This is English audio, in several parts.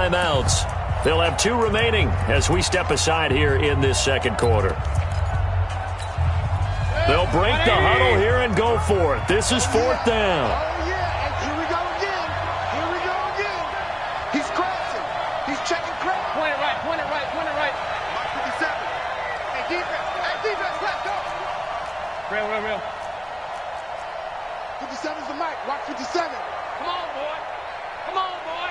Timeouts. They'll have 2 remaining as we step aside here in this second quarter. They'll break the huddle here and go for it. This is 4th down. Oh, yeah, and here we go again. Here we go again. He's crashing. He's checking crash. Point it right, point it right, point it right. Mark 57. Hey, defense, let's go. Real. 57's the mic. Watch 57. Come on, boy. Come on, boy.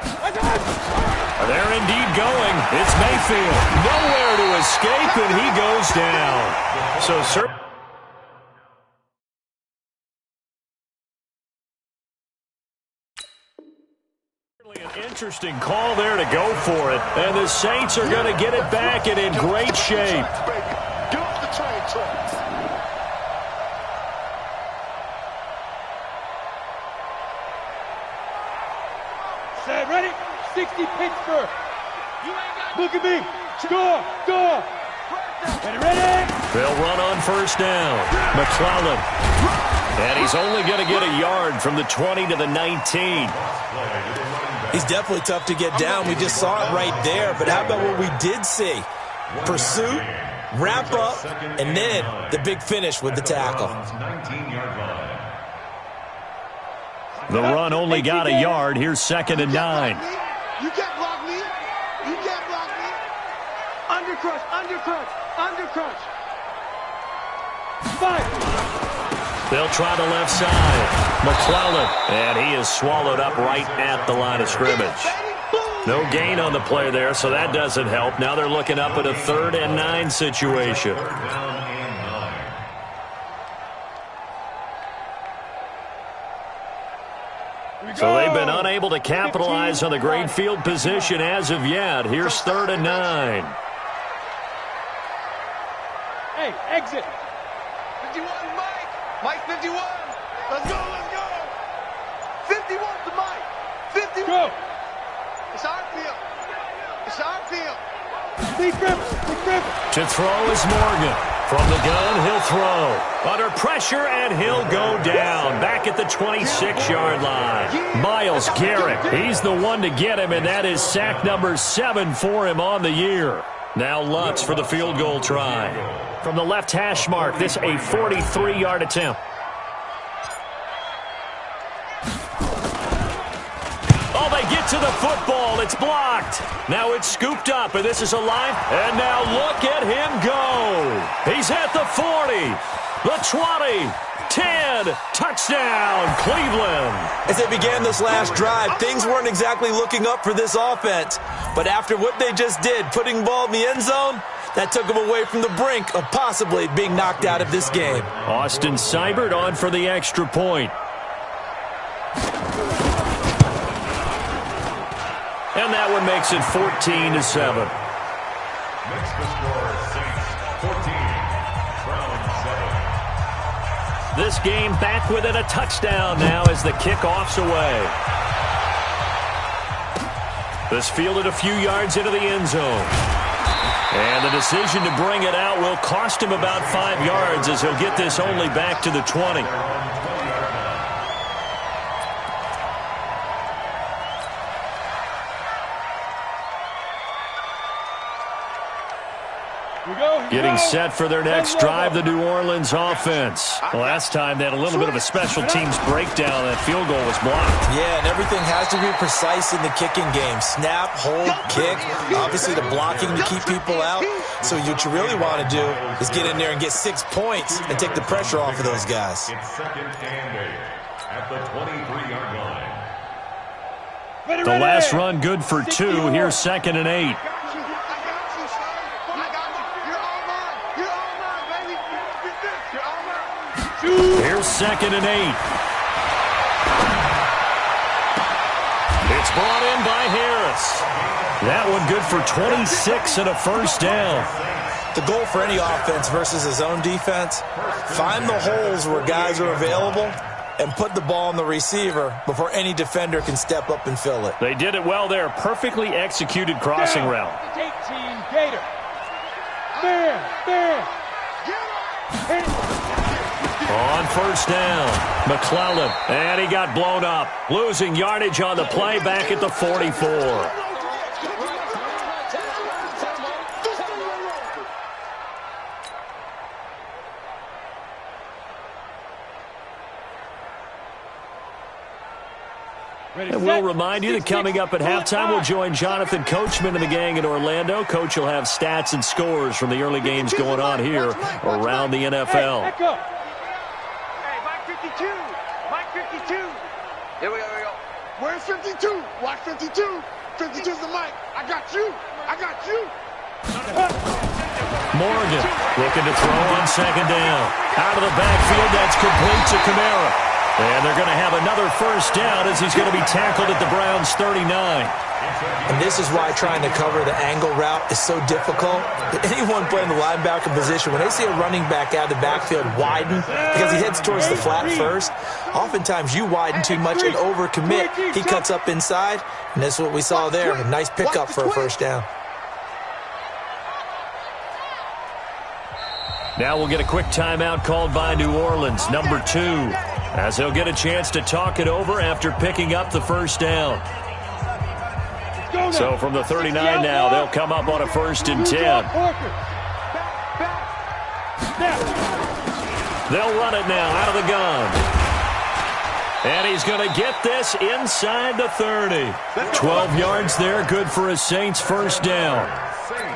They're indeed going. It's Mayfield. Nowhere to escape, and he goes down. So, sir. An interesting call there to go for it. And the Saints are going to get it back and in great shape. Get off the train tracks. Set, ready? 60 Pittsburgh. Look at me. Score. Ready? They'll run on 1st down. McClellan. And he's only going to get a yard from the 20 to the 19. He's definitely tough to get down. We just saw it right there. But how about what we did see? Pursuit, wrap up, and then the big finish with the tackle. The run only got a yard. Here's 2nd and 9. You can't block me. You can't block me. Undercrush. 5. They'll try the left side. McClellan, and he is swallowed up right at the line of scrimmage. No gain on the play there, so that doesn't help. Now they're looking up at a 3rd and 9 situation. So they've been unable to capitalize on the great field position as of yet. Here's 3rd and 9. Hey, exit. 51, Mike 51. Let's go. 51's the Mike. 51. Go. It's our field. Big Griffin. To throw is Morgan. From the gun, he'll throw. Under pressure, and he'll go down. Back at the 26-yard line. Myles Garrett, he's the one to get him, and that is sack number 7 for him on the year. Now Lutz for the field goal try. From the left hash mark, this a 43-yard attempt. Oh, they get to the football. It's blocked. Now it's scooped up, and this is alive. And now look at him go. He's at the 40, the 20, 10, touchdown, Cleveland. As they began this last drive, things weren't exactly looking up for this offense. But after what they just did, putting the ball in the end zone, that took them away from the brink of possibly being knocked out of this game. Austin Seibert on for the extra point. And that one makes it 14-7. Next to score, Saints 14, Browns 7. This game back within a touchdown now as the kickoff's away. This fielded a few yards into the end zone. And the decision to bring it out will cost him about 5 yards as he'll get this only back to the 20. Getting set for their next drive, the New Orleans offense. Last time they had a little bit of a special teams breakdown. That field goal was blocked. Yeah, and everything has to be precise in the kicking game. Snap, hold, kick. Obviously the blocking to keep people out. So what you really want to do is get in there and get 6 points and take the pressure off of those guys. It's 2nd and 8 at the 23-yard line. The last run good for 2. Here's 2nd and 8. Here's 2nd and 8. It's brought in by Harris. That one good for 26 and a first down. The goal for any offense versus his own defense, find the holes where guys are available and put the ball on the receiver before any defender can step up and fill it. They did it well there. Perfectly executed crossing route. 18, Gator. Bam. Hit it. On first down, McClellan, and he got blown up. Losing yardage on the play back at the 44. And we'll remind you that coming up at halftime, we'll join Jonathan Coachman and the gang in Orlando. Coach will have stats and scores from the early games going on here around the NFL. Hey, echo. Hey, Mike 52. Mike 52. Here we go. Where's 52? Watch 52. 52 is the mic. I got you. Morgan looking to throw on second down. Out of the backfield, that's complete to Kamara. And they're going to have another first down as he's going to be tackled at the Browns' 39. And this is why trying to cover the angle route is so difficult. Anyone playing the linebacker position, when they see a running back out of the backfield widen because he heads towards the flat first, oftentimes you widen too much and overcommit. He cuts up inside, and that's what we saw there. A nice pickup for a first down. Now we'll get a quick timeout called by New Orleans, number 2, as he'll get a chance to talk it over after picking up the first down. So from the 39 now, they'll come up on a 1st and 10. They'll run it now out of the gun. And he's going to get this inside the 30. 12 yards there, good for a Saints first down.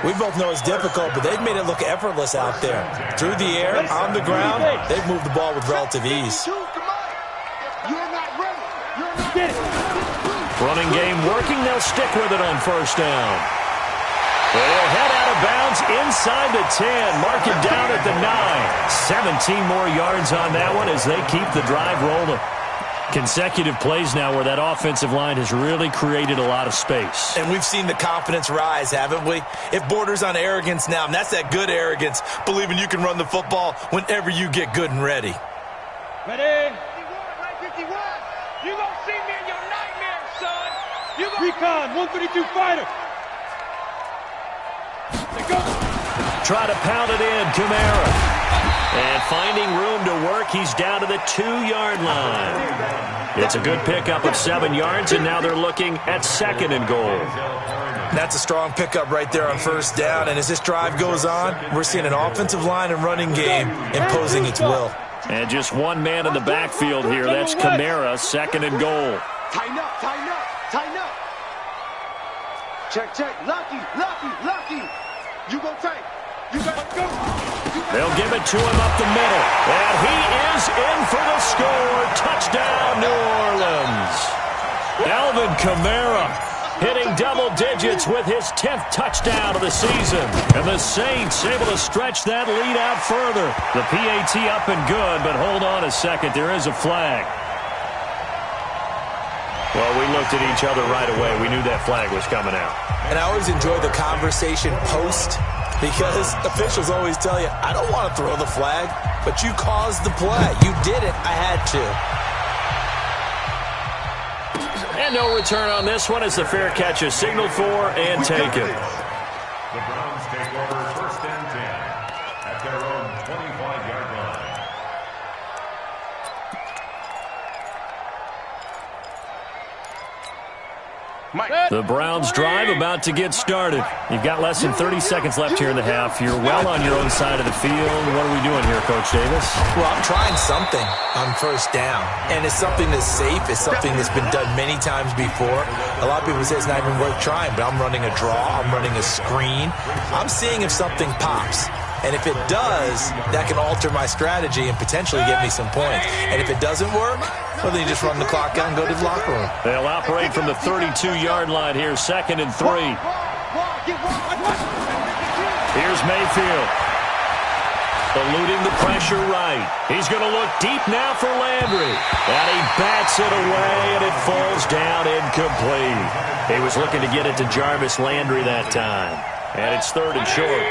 We both know it's difficult, but they've made it look effortless out there. Through the air, on the ground, they've moved the ball with relative ease. You're not ready. Running game working, they'll stick with it on first down. They'll head out of bounds inside the 10, mark it down at the 9. 17 more yards on that one as they keep the drive rolling. Consecutive plays now where that offensive line has really created a lot of space. And we've seen the confidence rise, haven't we? It borders on arrogance now, and that's that good arrogance, believing you can run the football whenever you get good and ready. Ready? 51. You gonna see me in your nightmares, son. You gonna Recon, 132 fighter. They go. Try to pound it in, Kamara. And finding room to work, he's down to the 2-yard line. It's a good pickup of 7 yards, and now they're looking at 2nd and goal. That's a strong pickup right there on first down, and as this drive goes on, we're seeing an offensive line and running game imposing its will. And just one man in the backfield here. That's Kamara, 2nd and goal. tighten up. Check. Lucky. You go tight. You gotta go. They'll give it to him up the middle. And he is in for the score. Touchdown, New Orleans. Alvin Kamara hitting double digits with his 10th touchdown of the season. And the Saints able to stretch that lead out further. The PAT up and good, but hold on a second. There is a flag. Well, we looked at each other right away. We knew that flag was coming out. And I always enjoy the conversation post, because officials always tell you, I don't want to throw the flag, but you caused the play. You did it. I had to. And no return on this one as the fair catch is signaled for and taken. The Browns take over 1st and 10 at their own 25-yard line. The Browns drive about to get started. You've got less than 30 seconds left here in the half. You're well on your own side of the field. What are we doing here, Coach Davis? Well, I'm trying something on first down, and it's something that's safe. It's something that's been done many times before. A lot of people say it's not even worth trying, but I'm running a draw. I'm running a screen. I'm seeing if something pops. And if it does, that can alter my strategy and potentially get me some points. And if it doesn't work, well, then you just run the clock out and go to the locker room. They'll operate from the 32-yard line here, 2nd and 3. Here's Mayfield. Eluding the pressure right. He's going to look deep now for Landry. And he bats it away, and it falls down incomplete. He was looking to get it to Jarvis Landry that time. And it's 3rd and short.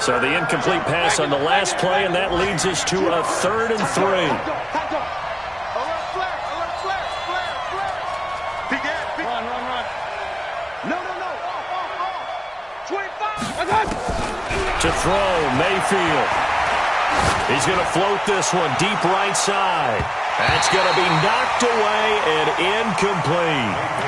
So the incomplete pass on the last play, and that leads us to a 3rd and 3. Alert flare. Run. No. Off. 25. To throw, Mayfield. He's going to float this one deep right side. That's going to be knocked away and incomplete.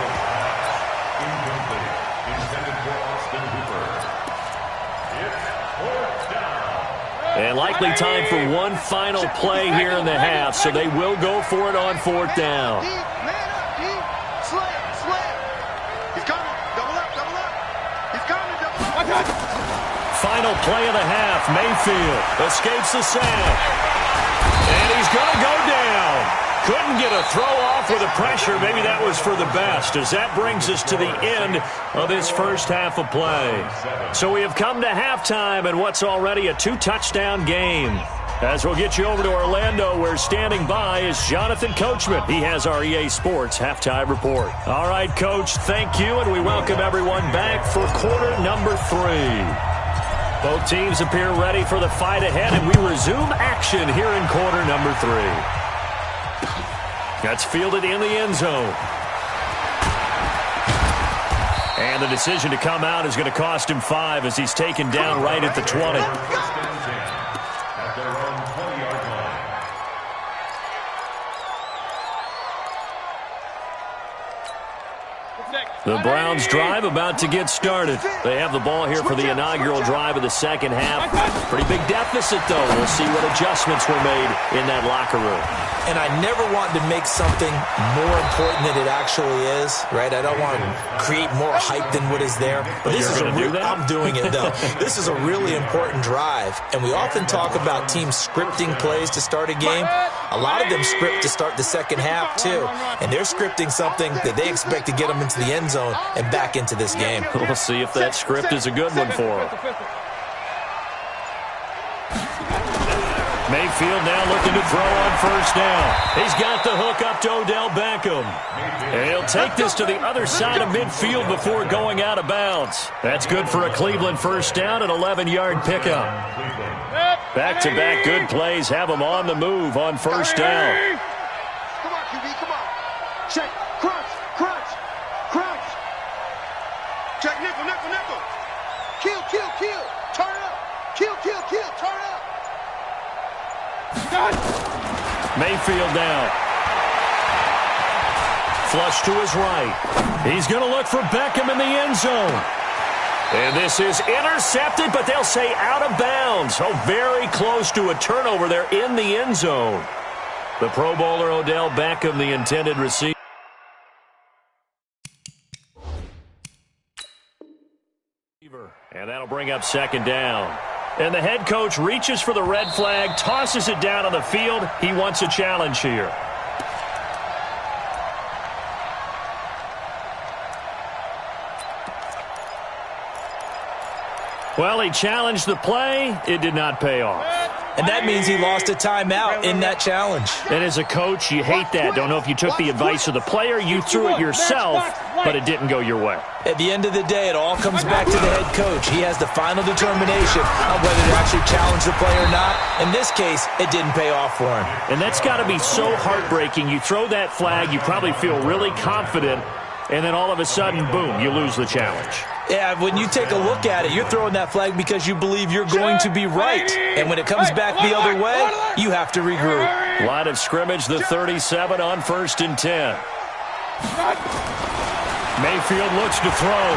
And likely time for one final play here in the half, so they will go for it on 4th down. Man up, slam. Final play of the half. Mayfield escapes the sack. And he's going to go down. Couldn't get a throw off with the pressure. Maybe that was for the best, as that brings us to the end of this first half of play. So we have come to halftime in what's already a 2-touchdown game. As we'll get you over to Orlando, where standing by is Jonathan Coachman. He has our EA Sports Halftime Report. All right, Coach, thank you, and we welcome everyone back for quarter number 3. Both teams appear ready for the fight ahead, and we resume action here in quarter number 3. That's fielded in the end zone. And the decision to come out is going to cost him 5 as he's taken down right at the 20. At their own 20-yard line. The Browns drive about to get started. They have the ball here for the inaugural drive of the second half. Pretty big deficit, though. We'll see what adjustments were made in that locker room. And I never want to make something more important than it actually is, right? I don't want to create more hype than what is there. But this is I'm doing it, though. This is a really important drive. And we often talk about teams scripting plays to start a game. A lot of them script to start the second half, too. And they're scripting something that they expect to get them into the end zone and back into this game. We'll see if that script is a good one for them. Mayfield now looking to throw on first down. He's got the hook up to Odell Beckham. And he'll take this to the other side of midfield before going out of bounds. That's good for a Cleveland first down, an 11-yard pickup. Back-to-back good plays have him on the move on first down. Come on, QB, come on. Check, crunch, crunch, crunch. Check, nickel, nickel, nickel. Kill, kill, kill. Turn up. Kill, kill, kill. Turn up. Mayfield down. Flush to his right. He's going to look for Beckham in the end zone. And this is intercepted, but they'll say out of bounds. Oh, very close to a turnover there in the end zone. The Pro Bowler Odell Beckham, the intended receiver. And that'll bring up second down. And the head coach reaches for the red flag, tosses it down on the field. He wants a challenge here. Well, he challenged the play. It did not pay off. And that means he lost a timeout in that challenge. And as a coach, you hate that. Don't know if you took the advice of the player. You threw it yourself, but it didn't go your way. At the end of the day, it all comes back to the head coach. He has the final determination on whether to actually challenge the play or not. In this case, it didn't pay off for him. And that's got to be so heartbreaking. You throw that flag, you probably feel really confident, and then all of a sudden, boom, you lose the challenge. Yeah, when you take a look at it, you're throwing that flag because you believe you're going to be right. And when it comes back the other way, you have to regroup. Line of scrimmage, the 37 on 1st and 10. Mayfield looks to throw.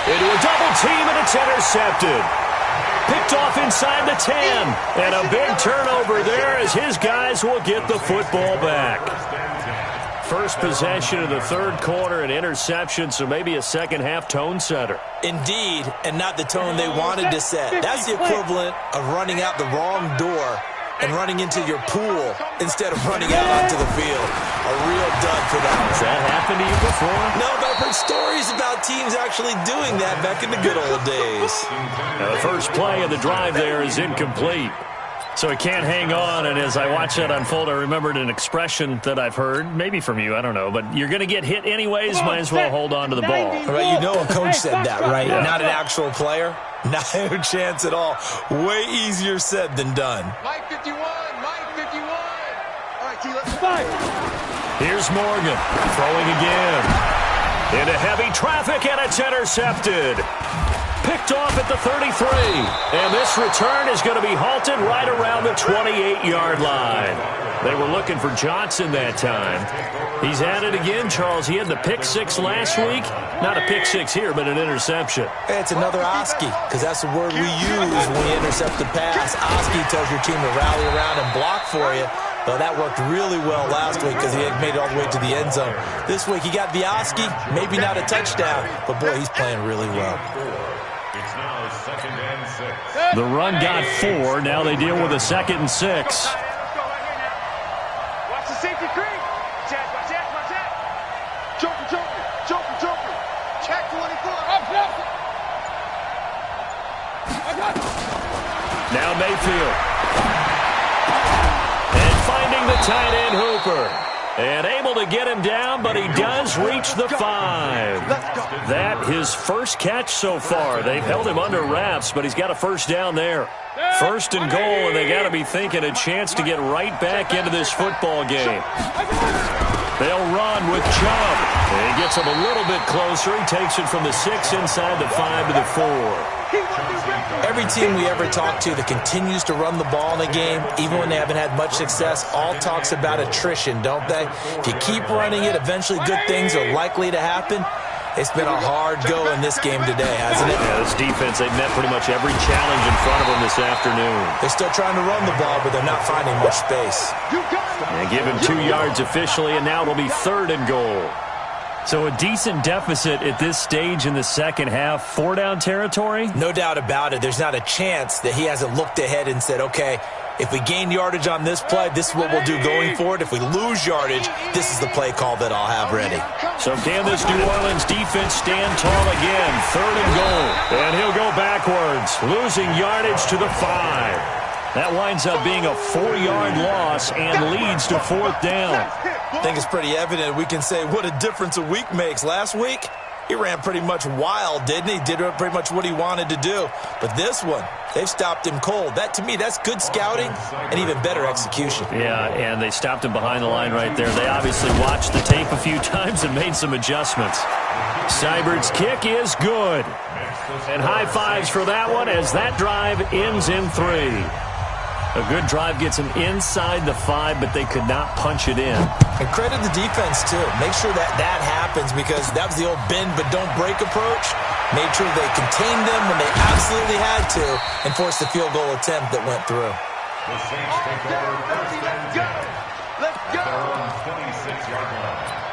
Into a double team, and it's intercepted. Picked off inside the 10. And a big turnover there as his guys will get the football back. First possession of the third quarter, an interception, so maybe a second-half tone setter. Indeed, and not the tone they wanted to set. That's the equivalent of running out the wrong door and running into your pool instead of running out onto the field. A real dud for that one. Has that happened to you before? No, but I've heard stories about teams actually doing that back in the good old days. Now the first play of the drive there is incomplete. So he can't hang on, and as I watch that unfold, I remembered an expression that I've heard, maybe from you, I don't know, but you're going to get hit anyways, might as well hold on to the ball. Right, you know a coach said that, right? Yeah. Not an actual player? Not a chance at all. Way easier said than done. Mike 51, Mike 51. All right, T, let's fight. Here's Morgan, throwing again. Into heavy traffic, and it's intercepted. Picked off at the 33. And this return is going to be halted right around the 28-yard line. They were looking for Johnson that time. He's at it again, Charles. He had the pick six last week. Not a pick six here, but an interception. Hey, it's another Oski, because that's the word we use when you intercept the pass. Oski tells your team to rally around and block for you. Well, that worked really well last week because he had made it all the way to the end zone. This week he got Bioski, maybe not a touchdown, but boy, he's playing really well. It's now 2nd and 6. The run got 4. Now they deal with a 2nd and 6. Watch the safety creep. Check, watch that, watch that. Joker. Check 24. Now Mayfield. And finding the tight end Hooper. And able to get him down, but he does reach the 5. That his first catch so far. They've held him under wraps, but he's got a first down there. 1st and goal, and they got to be thinking a chance to get right back into this football game. They'll run with Chubb. And he gets him a little bit closer. He takes it from the 6 inside the 5 to the 4. Every team we ever talk to that continues to run the ball in a game, even when they haven't had much success, all talks about attrition, don't they? If you keep running it, eventually good things are likely to happen. It's been a hard go in this game today, hasn't it? Yeah, this defense, they've met pretty much every challenge in front of them this afternoon. They're still trying to run the ball, but they're not finding much space. And give him 2 yards officially, and now it'll be 3rd and goal. So a decent deficit at this stage in the second half. 4-down territory? No doubt about it. There's not a chance that he hasn't looked ahead and said, okay, if we gain yardage on this play, this is what we'll do going forward. If we lose yardage, this is the play call that I'll have ready. So can this New Orleans defense stand tall again? 3rd and goal. And he'll go backwards, losing yardage to the 5. That winds up being a 4-yard loss and leads to 4th down. I think it's pretty evident. We can say what a difference a week makes. Last week, he ran pretty much wild, didn't he? Did pretty much what he wanted to do. But this one, they've stopped him cold. That, to me, that's good scouting and even better execution. Yeah, and they stopped him behind the line right there. They obviously watched the tape a few times and made some adjustments. Seibert's kick is good. And high fives for that one as that drive ends in 3. A good drive gets him inside the 5, but they could not punch it in. And credit the defense, too. Make sure that that happens because that was the old bend but don't break approach. Made sure they contained them when they absolutely had to and forced the field goal attempt that went through. The Saints take over 1st and 10. Let's go. Their own 26-yard line.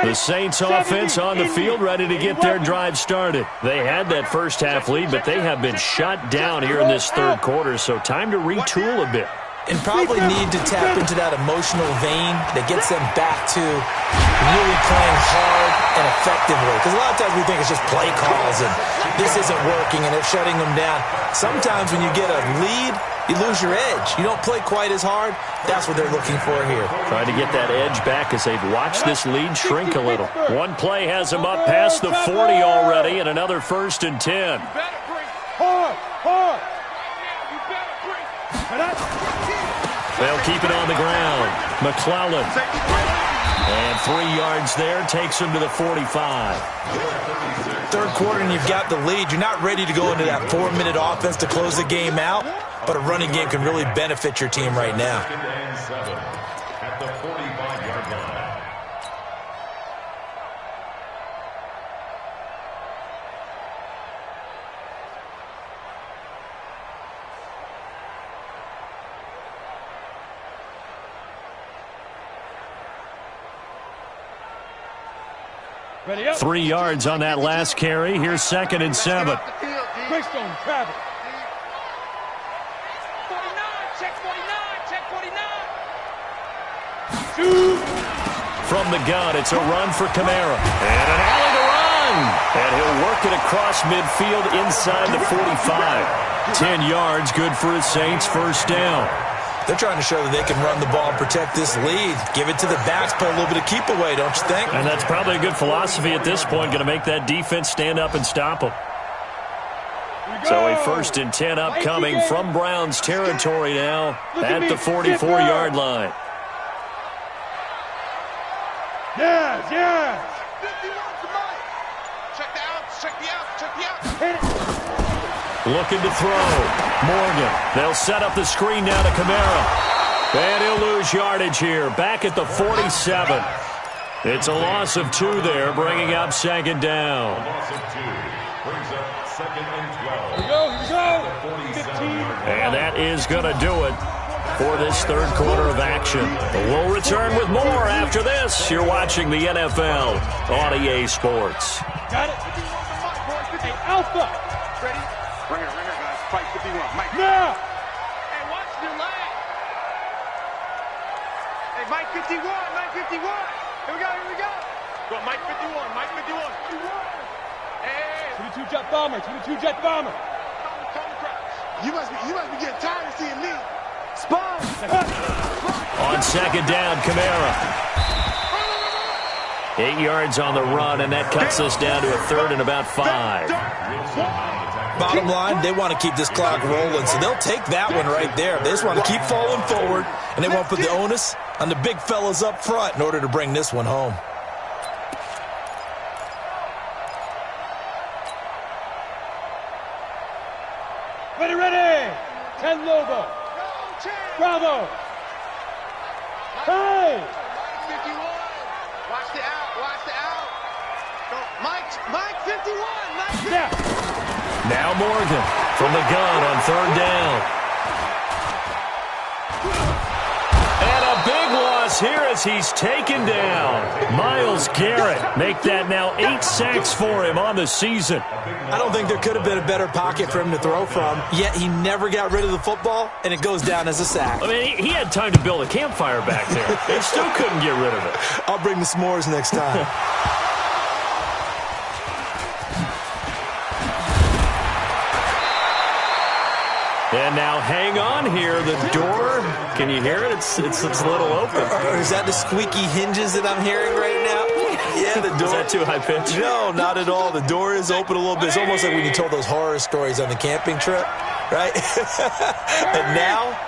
The Saints offense on the field ready to get their drive started. They had that first half lead, but they have been shut down here in this 3rd quarter, so time to retool a bit. And probably need to tap into that emotional vein that gets them back to really playing hard and effectively. Because a lot of times we think it's just play calls and this isn't working and they're shutting them down. Sometimes when you get a lead, you lose your edge. You don't play quite as hard. That's what they're looking for here. Trying to get that edge back as they've watched this lead shrink a little. One play has them up past the 40 already and another 1st and 10. Hard. They'll keep it on the ground. McClellan. And 3 yards there takes him to the 45. 3rd quarter and you've got the lead. You're not ready to go into that 4-minute offense to close the game out, but a running game can really benefit your team right now. 2nd and 7 at the 45-yard line. Ready up. 3 yards on that last carry. Here's 2nd and 7. Greystone, travel. 49, check 49. From the gun, it's a run for Kamara. And an alley to run. And he'll work it across midfield inside the 45. 10 yards, good for his Saints, 1st down. They're trying to show that they can run the ball and protect this lead. Give it to the backs, play a little bit of keep away, don't you think? And that's probably a good philosophy at this point, going to make that defense stand up and stop them. So a 1st and 10 upcoming from Browns territory now at the 44-yard line. Yes. 51, somebody. Check the outs, check the outs. Hit it. Looking to throw. Morgan. They'll set up the screen now to Kamara. And he'll lose yardage here. Back at the 47. It's a loss of 2 there, bringing up 2nd down. A loss of 2 brings up Second and 12. Here we go. 15. And that is going to do it for this third quarter of action. We'll return with more after this. You're watching the NFL on EA Sports. Got it. Hey, Alpha. Ready? Right here, guys. Fight 51. Mike. Now. Hey, watch the line. Hey, Mike 51. Mike 51. Here we go. Go, Mike 51. Mike 51. Hey. 22 jet bomber. 22 jet bomber. You must be getting tired of seeing me. Spawn. On second down, Kamara. 8 yards on the run, and that cuts us down to a third and about 5. Bottom line, they want to keep this clock rolling, so they'll take that one right there. They just want to keep falling forward, and they won't put the onus on the big fellas up front in order to bring this one home. Ready. 10 Lobo. Bravo. Hey. 51. Watch the out. Go, Mike 51. Mike 51. Now. Now Morgan from the gun on third down. And a big loss here as he's taken down. Myles Garrett make that now 8 sacks for him on the season. I don't think there could have been a better pocket for him to throw from, yet he never got rid of the football, and it goes down as a sack. I mean, he had time to build a campfire back there. They still couldn't get rid of it. I'll bring the s'mores next time. And now hang on here. The door, can you hear it? It's a little open. Is that the squeaky hinges that I'm hearing right now? Yeah, the door. Is that too high pitch? No, not at all. The door is open a little bit. It's almost like when you told those horror stories on the camping trip, right? And now,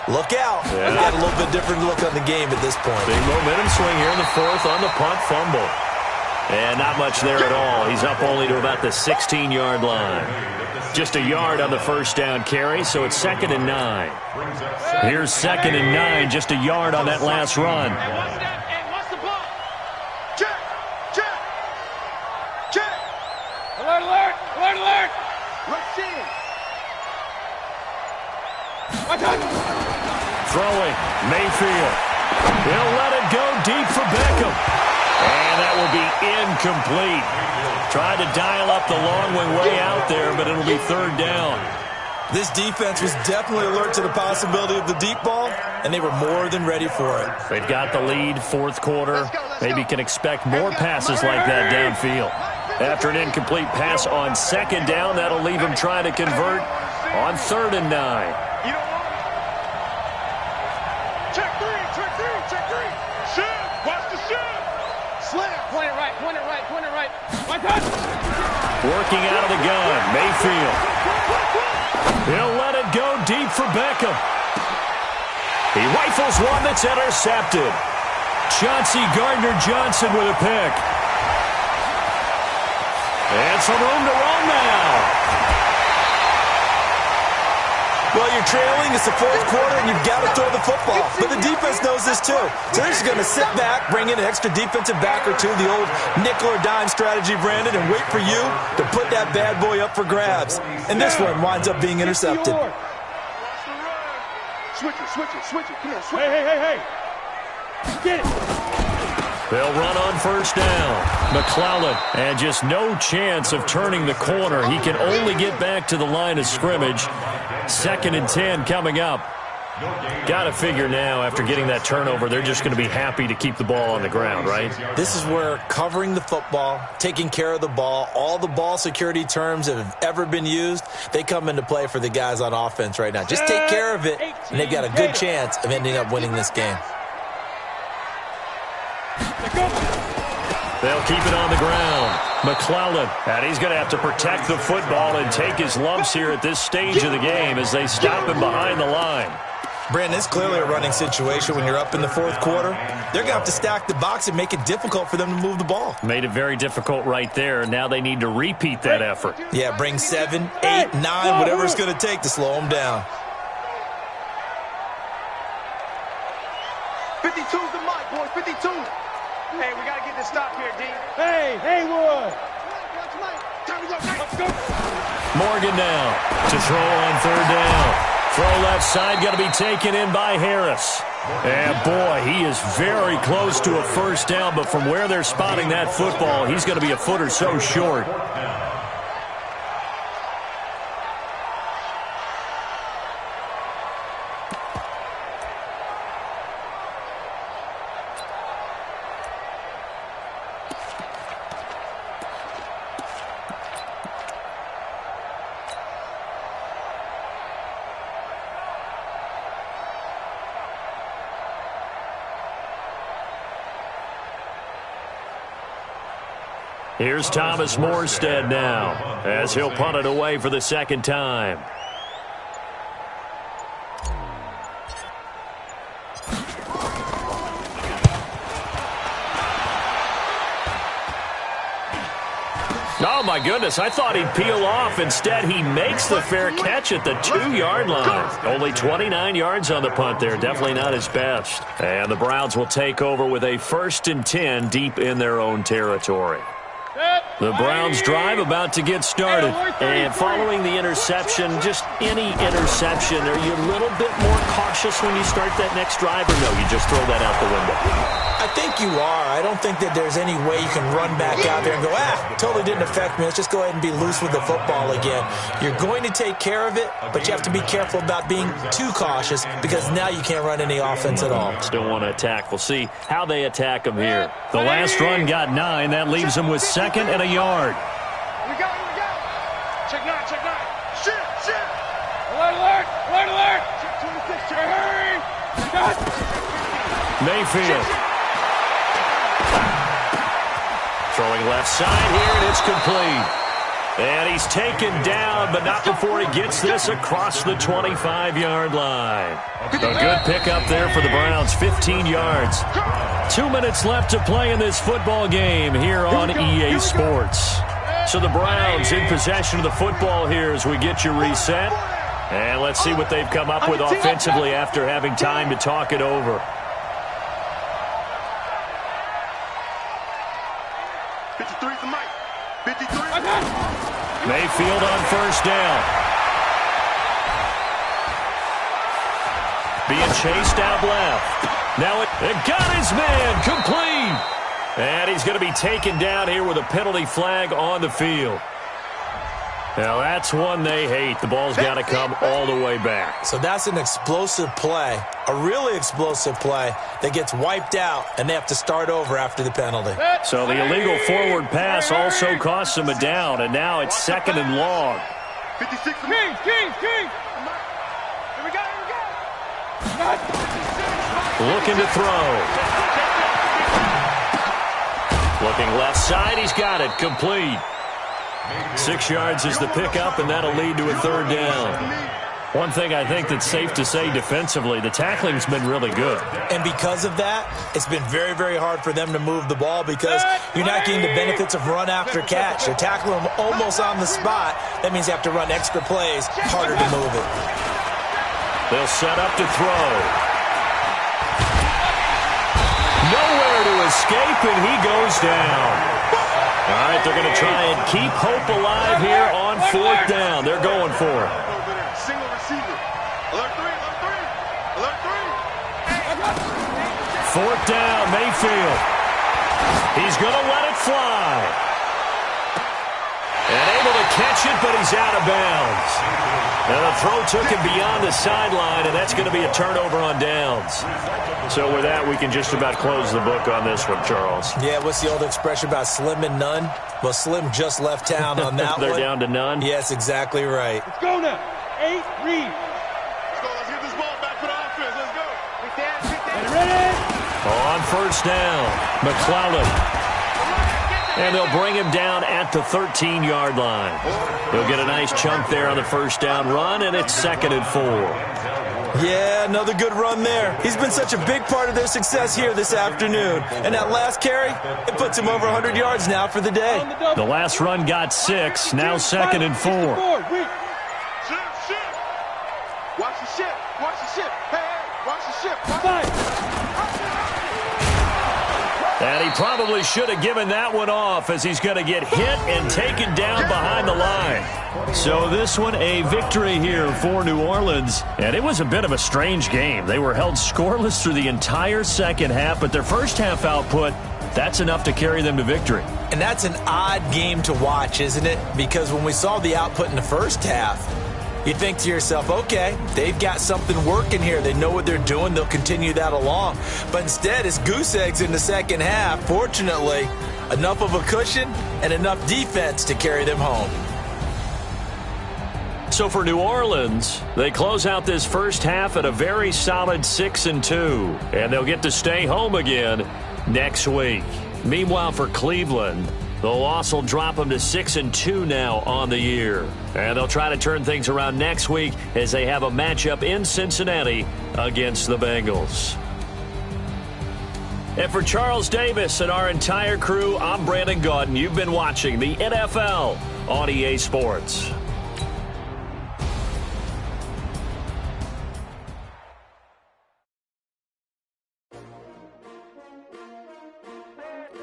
look out. Yeah. We've got a little bit different look on the game at this point. Big momentum swing here in the fourth on the punt fumble. And not much there at all. He's up only to about the 16-yard line. Just a yard on the first down carry, so it's 2nd and 9. Here's 2nd and 9, just a yard on that last run. What's the ball? Check. Alert. Rush in. Throwing, Mayfield. He'll let it go deep for Beckham. And that will be incomplete. Tried to dial up the long way out there, but it'll be third down. This defense was definitely alert to the possibility of the deep ball, and they were more than ready for it. They've got the lead, fourth quarter. Maybe can expect more passes like that downfield. After an incomplete pass on second down, that'll leave him trying to convert on 3rd and 9. You don't want it. Check three. Shoot. Watch the shoot. Slam. Point it right. My touch. Working out of the gun, Mayfield. He'll let it go deep for Beckham. He rifles one that's intercepted. Chauncey Gardner-Johnson with a pick. And some room to run now. Well, you're trailing. It's the fourth quarter, and you've got to throw the football. But the defense knows this, too. So they're just going to sit back, bring in an extra defensive back or two, the old nickel or dime strategy, Brandon, and wait for you to put that bad boy up for grabs. And this one winds up being intercepted. Switch it. Come on, switch it. Hey. Get it. They'll run on first down. McClellan, and just no chance of turning the corner. He can only get back to the line of scrimmage. 2nd and 10 coming up. Got to figure now, after getting that turnover, they're just going to be happy to keep the ball on the ground, right? This is where covering the football, taking care of the ball, all the ball security terms that have ever been used, they come into play for the guys on offense right now. Just take care of it, and they've got a good chance of ending up winning this game. They'll keep it on the ground. McClellan, and he's going to have to protect the football and take his lumps here at this stage of the game as they stop him behind the line. Brandon, it's clearly a running situation when you're up in the fourth quarter. They're going to have to stack the box and make it difficult for them to move the ball. Made it very difficult right there. Now they need to repeat that effort. Yeah, bring 7, 8, 9, whatever it's going to take to slow them down. 52's the mic, boys. 52. Hey, we got to get this stop here, D. Hey, Haywood. Time to go. Let's go. Morgan now to throw on third down. Throw left side, going to be taken in by Harris. And boy, he is very close to a first down, but from where they're spotting that football, he's going to be a foot or so short. Here's Thomas Morstead now as he'll punt it away for the second time. Oh, my goodness. I thought he'd peel off. Instead, he makes the fair catch at the 2-yard line. Only 29 yards on the punt there. Definitely not his best. And the Browns will take over with a 1st and 10 deep in their own territory. The Browns drive about to get started. And following the interception, just any interception, are you a little bit more cautious when you start that next drive, or no, you just throw that out the window? I think you are. I don't think that there's any way you can run back out there and go, totally didn't affect me. Let's just go ahead and be loose with the football again. You're going to take care of it, but you have to be careful about being too cautious because now you can't run any offense at all. Still want to attack. We'll see how they attack them here. The last run got 9. That leaves them with 2nd and a yard. Here we go. Check 9. Shit. Alert! Check 26. Hurry! Shot! Mayfield. Throwing left side here, and it's complete. And he's taken down, but not before he gets this across the 25-yard line. A good pickup there for the Browns, 15 yards. 2 minutes left to play in this football game here on EA Sports. So the Browns in possession of the football here as we get you reset. And let's see what they've come up with offensively after having time to talk it over. 53 for Mike. 53. Mayfield on first down. Being chased out left. Now it got his man complete. And he's going to be taken down here with a penalty flag on the field. Now that's one they hate. The ball's got to come all the way back. So that's an explosive play, a really explosive play that gets wiped out, and they have to start over after the penalty. So the illegal forward pass also costs them a down, and now it's 2nd and long. 56 for King! Here we go. Looking to throw. Looking left side, he's got it, complete. 6 yards is the pickup, and that'll lead to a 3rd down. One thing I think that's safe to say defensively, the tackling's been really good. And because of that, it's been very, very hard for them to move the ball because you're not getting the benefits of run after catch. You're tackling them almost on the spot. That means you have to run extra plays, harder to move it. They'll set up to throw. Nowhere to escape, and he goes down. All right, they're going to try and keep hope alive here on 4th down. They're going for it. Single receiver. Alert 3. 4th down, Mayfield. He's going to let it fly. And able to catch it, but he's out of bounds. Now the throw took him beyond the sideline, and that's going to be a turnover on downs. So with that, we can just about close the book on this one, Charles. Yeah, what's the old expression about slim and none? Well, Slim just left town on that They're one. down to none? Yes, exactly right. Let's go now. 8, read. Let's get this ball back for the offense. Let's go. Get ready. On first down, McClellan. And they'll bring him down at the 13-yard line. He'll get a nice chunk there on the first down run, and it's 2nd and 4. Yeah, another good run there. He's been such a big part of their success here this afternoon. And that last carry, it puts him over 100 yards now for the day. The last run got 6, now 2nd and 4. Ship. Watch the ship. Hey, watch the ship. Five. And he probably should have given that one off as he's going to get hit and taken down behind the line. So this one, a victory here for New Orleans. And it was a bit of a strange game. They were held scoreless through the entire second half, but their first half output, that's enough to carry them to victory. And that's an odd game to watch, isn't it? Because when we saw the output in the first half, you think to yourself, okay, they've got something working here. They know what they're doing. They'll continue that along. But instead, it's goose eggs in the second half. Fortunately, enough of a cushion and enough defense to carry them home. So for New Orleans, they close out this first half at a very solid 6-2. And they'll get to stay home again next week. Meanwhile, for Cleveland, the loss will drop them to 6-2 now on the year. And they'll try to turn things around next week as they have a matchup in Cincinnati against the Bengals. And for Charles Davis and our entire crew, I'm Brandon Gaudin. You've been watching the NFL on EA Sports.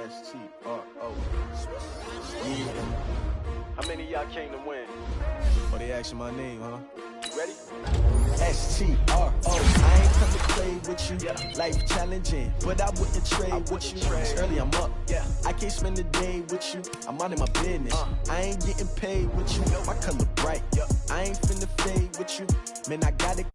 S-T-R-O. How many of y'all came to win? Oh, they asking my name, huh? You ready? S-T-R-O. I ain't come to play with you. Life challenging, but I wouldn't trade with you. It's early, I'm up. I can't spend the day with you. I'm out of my business. I ain't getting paid with you. My color bright. I ain't finna fade with you. Man, I got it.